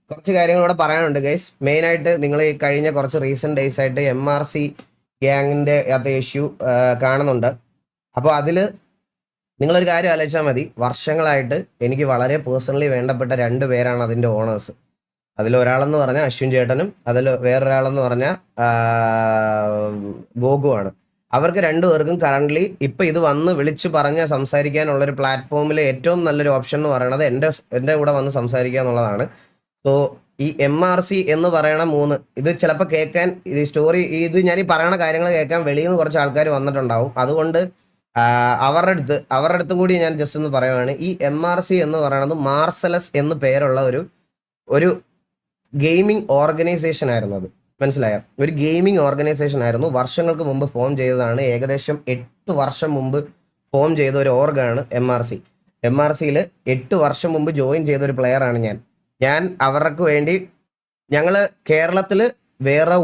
കുറച്ച് കാര്യങ്ങൾ ഇവിടെ പറയാനുണ്ട് ഗൈസ്. മെയിനായിട്ട് നിങ്ങൾ ഈ കഴിഞ്ഞ കുറച്ച് റീസെൻറ്റ് ഡേയ്സ് ആയിട്ട് MRC ഗ്യാങ്ങിൻ്റെ അത് ഇഷ്യൂ കാണുന്നുണ്ട്. അപ്പോൾ അതിൽ നിങ്ങളൊരു കാര്യം ആലോചിച്ചാൽ മതി. വർഷങ്ങളായിട്ട് എനിക്ക് വളരെ പേഴ്സണലി വേണ്ടപ്പെട്ട 2 പേരാണ് അതിൻ്റെ ഓണേഴ്സ്. അതിലൊരാളെന്ന് പറഞ്ഞാൽ അശ്വിൻ ചേട്ടനും അതിൽ വേറൊരാളെന്ന് പറഞ്ഞാൽ ഗോകുവാണ്. അവർക്ക് 2 പേർക്കും കറൻ്റ്ലി ഇപ്പം ഇത് വന്ന് വിളിച്ച് പറഞ്ഞ് സംസാരിക്കാനുള്ളൊരു പ്ലാറ്റ്ഫോമിൽ ഏറ്റവും നല്ലൊരു ഓപ്ഷൻ എന്ന് പറയുന്നത് എൻ്റെ കൂടെ വന്ന് സംസാരിക്കുക എന്നുള്ളതാണ്. സോ ഈ MRC എന്ന് പറയണ 3 ഇത് ചിലപ്പോൾ കേൾക്കാൻ ഈ സ്റ്റോറി ഇത് ഞാൻ ഈ പറയണ കാര്യങ്ങൾ കേൾക്കാൻ വെളിയിൽ നിന്ന് കുറച്ച് ആൾക്കാർ വന്നിട്ടുണ്ടാവും. അതുകൊണ്ട് അവരുടെ അടുത്തും കൂടി ഞാൻ ജസ്റ്റ് ഒന്ന് പറയുവാണ്. ഈ MRC എന്ന് പറയുന്നത് മാർസലസ് എന്ന് പേരുള്ള ഒരു ഗെയിമിംഗ് ഓർഗനൈസേഷൻ ആയിരുന്നു. അത് മനസ്സിലായോ? ഒരു ഗെയിമിംഗ് ഓർഗനൈസേഷൻ ആയിരുന്നു. വർഷങ്ങൾക്ക് മുമ്പ് ഫോം ചെയ്തതാണ്. ഏകദേശം 8 വർഷം മുമ്പ് ഫോം ചെയ്ത ഒരു ഓർഗാണ് MRC. MRCയിൽ 8 വർഷം മുമ്പ് ജോയിൻ ചെയ്ത ഒരു പ്ലെയറാണ് ഞാൻ അവർക്ക് വേണ്ടി ഞങ്ങൾ കേരളത്തിൽ വേറെ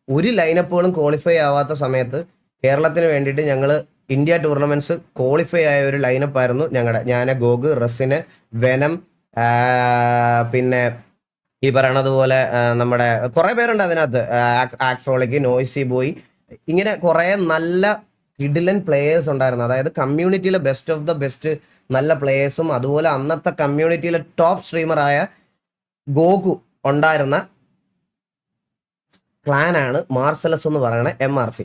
ഒരു ലൈനപ്പുകളും ക്വാളിഫൈ ആവാത്ത സമയത്ത് കേരളത്തിന് വേണ്ടിയിട്ട് ഞങ്ങൾ ഇന്ത്യ ടൂർണമെന്റ്സ് ക്വാളിഫൈ ആയ ഒരു ലൈനപ്പായിരുന്നു ഞാൻ ഗോഗ്, റസിന്, വെനം, പിന്നെ ഈ പറയണതുപോലെ നമ്മുടെ കുറേ പേരുണ്ട് അതിനകത്ത്. ആക്സ്ട്രോളിക്ക്, നോയ്സി ബോയ്, ഇങ്ങനെ കുറേ നല്ല കിഡിലൻ പ്ലേയേഴ്സ് ഉണ്ടായിരുന്നു. അതായത് കമ്മ്യൂണിറ്റിയിലെ ബെസ്റ്റ് ഓഫ് ദ ബെസ്റ്റ് നല്ല പ്ലേയേഴ്സും അതുപോലെ അന്നത്തെ കമ്മ്യൂണിറ്റിയിലെ ടോപ്പ് സ്ട്രീമറായ ഗോകു ഉണ്ടായിരുന്ന ക്ലാനാണ് മാർസലസ് എന്ന് പറയുന്ന MRC.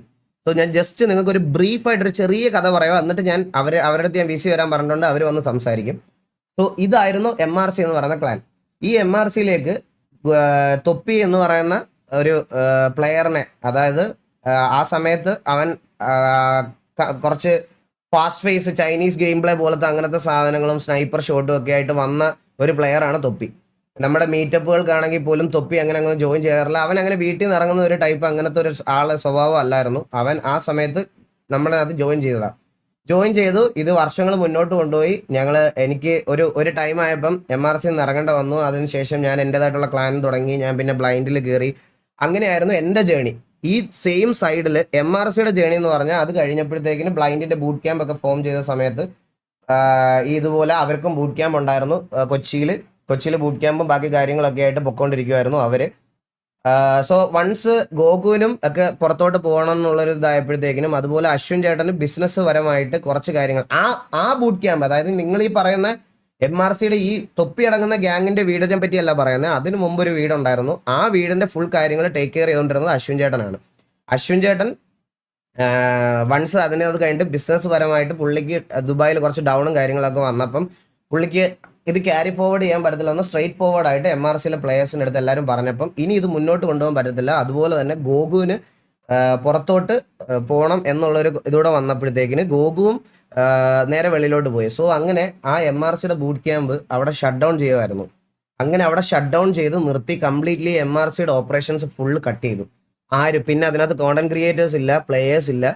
സോ ഞാൻ ജസ്റ്റ് നിങ്ങൾക്ക് ഒരു ബ്രീഫായിട്ടൊരു ചെറിയ കഥ പറയാം. എന്നിട്ട് ഞാൻ അവരുടെ അടുത്ത് ഞാൻ VC വരാൻ പറഞ്ഞിട്ടുണ്ട്, അവർ വന്ന് സംസാരിക്കും. സോ ഇതായിരുന്നു MRC എന്ന് പറയുന്ന ക്ലാൻ. ഈ MRCയിലേക്ക് തൊപ്പി എന്ന് പറയുന്ന ഒരു പ്ലെയറിനെ, അതായത് ആ സമയത്ത് അവൻ കുറച്ച് fast face Chinese game play പോലത്തെ അങ്ങനത്തെ സാധനങ്ങളും സ്നൈപ്പർ ഷോട്ടും ഒക്കെ ആയിട്ട് വന്ന ഒരു പ്ലെയറാണ് തൊപ്പി. നമ്മുടെ മീറ്റപ്പുകൾക്കാണെങ്കിൽ പോലും തൊപ്പി അങ്ങനെ ജോയിൻ ചെയ്യാറില്ല. അവൻ അങ്ങനെ വീട്ടിൽ നിന്ന് ഇറങ്ങുന്ന ഒരു ടൈപ്പ് അങ്ങനത്തെ ഒരു ആളെ സ്വഭാവം അല്ലായിരുന്നു. അവൻ ആ സമയത്ത് നമ്മളെ അത് ജോയിൻ ചെയ്തു. ഇത് വർഷങ്ങൾ മുന്നോട്ട് കൊണ്ടുപോയി. എനിക്ക് ഒരു ടൈം ആയപ്പം MRC നിന്ന് ഇറങ്ങേണ്ട വന്നു. അതിനുശേഷം ഞാൻ എൻ്റെതായിട്ടുള്ള ക്ലാൻ തുടങ്ങി. ഞാൻ പിന്നെ ബ്ലൈൻഡിൽ കയറി. അങ്ങനെയായിരുന്നു എൻ്റെ ജേണി. ഈ സെയിം സൈഡിൽ MRCയുടെ ജേണി എന്ന് പറഞ്ഞാൽ അത് കഴിഞ്ഞപ്പോഴത്തേക്കിന് ബ്ലൈൻഡിന്റെ ബൂട്ട് ക്യാമ്പ് ഒക്കെ ഫോം ചെയ്ത സമയത്ത് ഇതുപോലെ അവർക്കും ബൂട്ട് ക്യാമ്പ് ഉണ്ടായിരുന്നു. കൊച്ചിയിൽ ബൂട്ട് ക്യാമ്പും ബാക്കി കാര്യങ്ങളൊക്കെ ആയിട്ട് പൊക്കോണ്ടിരിക്കുമായിരുന്നു അവര്. സോ വൺസ് ഗോകുവിനും ഒക്കെ പുറത്തോട്ട് പോകണം എന്നുള്ളൊരു ഇതായപ്പോഴത്തേക്കിനും അതുപോലെ അശ്വിൻ ചേട്ടന് ബിസിനസ് പരമായിട്ട് കുറച്ച് കാര്യങ്ങൾ ആ ബൂട്ട് ക്യാമ്പ്, അതായത് നിങ്ങൾ ഈ പറയുന്ന MRCയുടെ ഈ തൊപ്പി അടങ്ങുന്ന ഗ്യാങ്ങിന്റെ വീടിനെ പറ്റിയല്ല പറയുന്നത്. അതിന് മുമ്പ് ഒരു വീടുണ്ടായിരുന്നു. ആ വീടിന്റെ ഫുൾ കാര്യങ്ങൾ ടേക്ക് കെയർ ചെയ്തുകൊണ്ടിരുന്നത് അശ്വിൻ ചേട്ടനാണ്. അശ്വിൻ ചേട്ടൻ വൺസ് അത് കഴിഞ്ഞിട്ട് ബിസിനസ് പരമായിട്ട് പുള്ളിക്ക് ദുബായിൽ കുറച്ച് ഡൗണും കാര്യങ്ങളൊക്കെ വന്നപ്പം പുള്ളിക്ക് ഇത് ക്യാരി ഫോർവേഡ് ചെയ്യാൻ പറ്റത്തില്ല എന്ന് സ്ട്രെയിറ്റ് ഫോർവേഡ് ആയിട്ട് MRCയിലെ പ്ലേയേഴ്സിൻ്റെ അടുത്ത് എല്ലാവരും പറഞ്ഞപ്പം ഇനി ഇത് മുന്നോട്ട് കൊണ്ടുപോകാൻ പറ്റത്തില്ല. അതുപോലെ തന്നെ ഗോകുവിന് പുറത്തോട്ട് പോകണം എന്നുള്ളൊരു ഇതൂടെ വന്നപ്പോഴത്തേക്കിന് ഗോകുവും നേരെ വെളിയിലോട്ട് പോയി. സോ അങ്ങനെ ആ MRCയുടെ ബൂട്ട് ക്യാമ്പ് അവിടെ ഷട്ട് ഡൗൺ ചെയ്യുമായിരുന്നു. അങ്ങനെ അവിടെ ഷട്ട് ഡൗൺ ചെയ്ത് നിർത്തി കംപ്ലീറ്റ്ലി MRCയുടെ ഓപ്പറേഷൻസ് ഫുള്ള് കട്ട് ചെയ്തു. പിന്നെ അതിനകത്ത് കോണ്ടന്റ് ക്രിയേറ്റേഴ്സ് ഇല്ല, പ്ലേയേഴ്സ് ഇല്ല.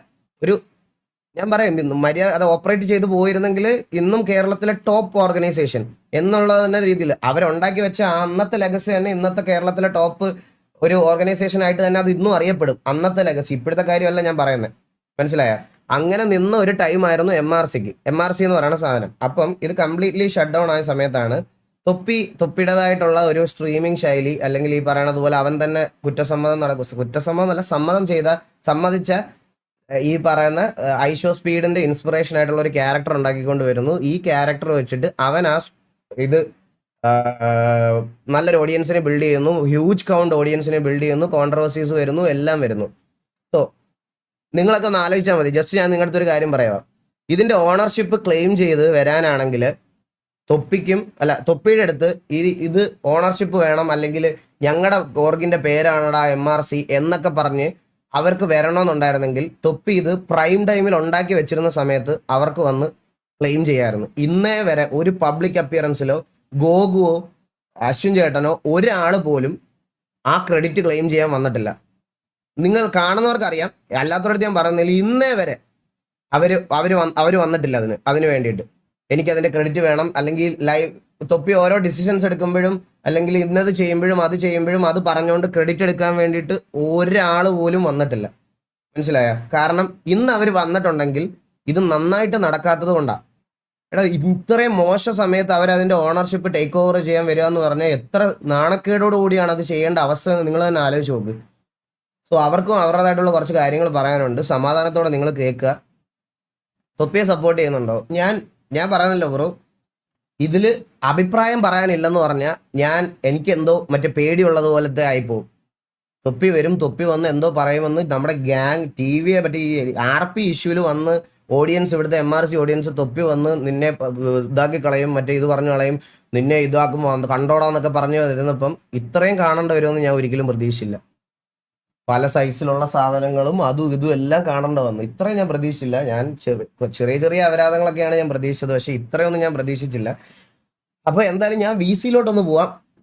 ഞാൻ പറയാം, മര്യാദ അത് ഓപ്പറേറ്റ് ചെയ്ത് പോയിരുന്നെങ്കിൽ ഇന്നും കേരളത്തിലെ ടോപ്പ് ഓർഗനൈസേഷൻ എന്നുള്ള തന്നെ രീതിയിൽ അവരുണ്ടാക്കി വെച്ച അന്നത്തെ ലെഗസി തന്നെ ഇന്നത്തെ കേരളത്തിലെ ടോപ്പ് ഒരു ഓർഗനൈസേഷൻ ആയിട്ട് തന്നെ അത് ഇന്നും അറിയപ്പെടും. അന്നത്തെ ലെഗസി, ഇപ്പോഴത്തെ കാര്യമല്ല ഞാൻ പറയുന്നത്, മനസ്സിലായ? അങ്ങനെ നിന്ന ഒരു ടൈം ആയിരുന്നു MRC എന്ന് പറയുന്ന സാധനം. അപ്പം ഇത് കംപ്ലീറ്റ്ലി ഷട്ട് ഡൗൺ ആയ സമയത്താണ് തൊപ്പിയുടേതായിട്ടുള്ള ഒരു സ്ട്രീമിംഗ് ശൈലി, അല്ലെങ്കിൽ ഈ പറയണത് പോലെ അവൻ തന്നെ സമ്മതിച്ച ഈ പറയുന്ന ഐഷോ സ്പീഡിന്റെ ഇൻസ്പിറേഷൻ ആയിട്ടുള്ള ഒരു ക്യാരക്ടർ ഉണ്ടാക്കിക്കൊണ്ട് വരുന്നു. ഈ ക്യാരക്ടർ വെച്ചിട്ട് അവൻ ഇത് നല്ലൊരു ഓഡിയൻസിനെ ബിൽഡ് ചെയ്യുന്നു, ഹ്യൂജ് കൗണ്ട് ഓഡിയൻസിനെ ബിൽഡ് ചെയ്യുന്നു, കോൺട്രവേഴ്സീസ് വരുന്നു, എല്ലാം വരുന്നു. സോ നിങ്ങളൊക്കെ ഒന്ന് ആലോചിച്ചാൽ മതി. ജസ്റ്റ് ഞാൻ നിങ്ങളുടെ ഒരു കാര്യം പറയാം. ഇതിന്റെ ഓണർഷിപ്പ് ക്ലെയിം ചെയ്ത് വരാനാണെങ്കിൽ തൊപ്പിയുടെ അടുത്ത് ഇത് ഓണർഷിപ്പ് വേണം, അല്ലെങ്കിൽ ഞങ്ങളുടെ ഓർഗിന്റെ പേരാണടാ MRC എന്നൊക്കെ പറഞ്ഞ് അവർക്ക് വരണമെന്നുണ്ടായിരുന്നെങ്കിൽ തൊപ്പി ഇത് പ്രൈം ടൈമിൽ ഉണ്ടാക്കി വെച്ചിരുന്ന സമയത്ത് അവർക്ക് വന്ന് ക്ലെയിം ചെയ്യാമായിരുന്നു. ഇന്നേ വരെ ഒരു പബ്ലിക് അപ്പിയറൻസിലോ ഗോകുവോ അശ്വിൻ ചേട്ടനോ ഒരാൾ പോലും ആ ക്രെഡിറ്റ് ക്ലെയിം ചെയ്യാൻ വന്നിട്ടില്ല. നിങ്ങൾ കാണുന്നവർക്കറിയാം, അല്ലാത്തവരടുത്ത് ഞാൻ പറയുന്നില്ല, ഇന്നേ വരെ അവര് വന്നിട്ടില്ല അതിന് വേണ്ടിയിട്ട്. എനിക്കതിന്റെ ക്രെഡിറ്റ് വേണം, അല്ലെങ്കിൽ തൊപ്പി ഓരോ ഡിസിഷൻസ് എടുക്കുമ്പോഴും അല്ലെങ്കിൽ ഇന്നത് ചെയ്യുമ്പോഴും അത് പറഞ്ഞുകൊണ്ട് ക്രെഡിറ്റ് എടുക്കാൻ വേണ്ടിയിട്ട് ഒരാൾ പോലും വന്നിട്ടില്ല. മനസ്സിലായ? കാരണം ഇന്ന് അവർ വന്നിട്ടുണ്ടെങ്കിൽ ഇത് നന്നായിട്ട് നടക്കാത്തത് കൊണ്ടാണ്. എടാ ഇത്രയും മോശം സമയത്ത് അവരതിന്റെ ഓണർഷിപ്പ് ടേക്ക് ഓവർ ചെയ്യാൻ വരിക എന്ന് പറഞ്ഞാൽ എത്ര നാണക്കേടോട് കൂടിയാണ് അത് ചെയ്യേണ്ട അവസ്ഥ നിങ്ങൾ തന്നെ ആലോചിച്ച് നോക്ക്. സോ അവർക്കും അവരുടേതായിട്ടുള്ള കുറച്ച് കാര്യങ്ങൾ പറയാനുണ്ട്. സമാധാനത്തോടെ നിങ്ങൾ കേൾക്കുക. തൊപ്പിയെ സപ്പോർട്ട് ചെയ്യുന്നുണ്ടോ? ഞാൻ പറയുന്നല്ലോ ബ്രോ, ഇതിൽ അഭിപ്രായം പറയാനില്ലെന്ന് പറഞ്ഞാൽ എനിക്ക് എന്തോ മറ്റേ പേടിയുള്ളത് പോലത്തെ ആയിപ്പോവും. തൊപ്പി വരും, തൊപ്പി വന്ന് എന്തോ പറയുമെന്ന് നമ്മുടെ ഗ്യാങ് TV മറ്റേ ഈ RP ഇഷ്യൂവിൽ വന്ന് ഓഡിയൻസ്, ഇവിടുത്തെ MRC ഓഡിയൻസ് തൊപ്പി വന്ന് നിന്നെ ഇതാക്കി കളയും, മറ്റേ ഇത് പറഞ്ഞു കളയും, നിന്നെ ഇതാക്കും കണ്ടോടാന്നൊക്കെ പറഞ്ഞു വരുന്നപ്പം ഇത്രയും കാണേണ്ടി വരുമെന്ന് ഞാൻ ഒരിക്കലും പ്രതീക്ഷിച്ചില്ല. പല സൈസിലുള്ള സാധനങ്ങളും അതും ഇതും എല്ലാം കാണേണ്ട വന്നു. ഇത്രയും ഞാൻ പ്രതീക്ഷിച്ചില്ല. ഞാൻ ചെറിയ ചെറിയ അപരാധങ്ങളൊക്കെയാണ് ഞാൻ പ്രതീക്ഷിച്ചത്, പക്ഷെ ഇത്രയൊന്നും ഞാൻ പ്രതീക്ഷിച്ചില്ല. അപ്പൊ എന്തായാലും ഞാൻ VC-ലോട്ടൊന്ന് പോവാം.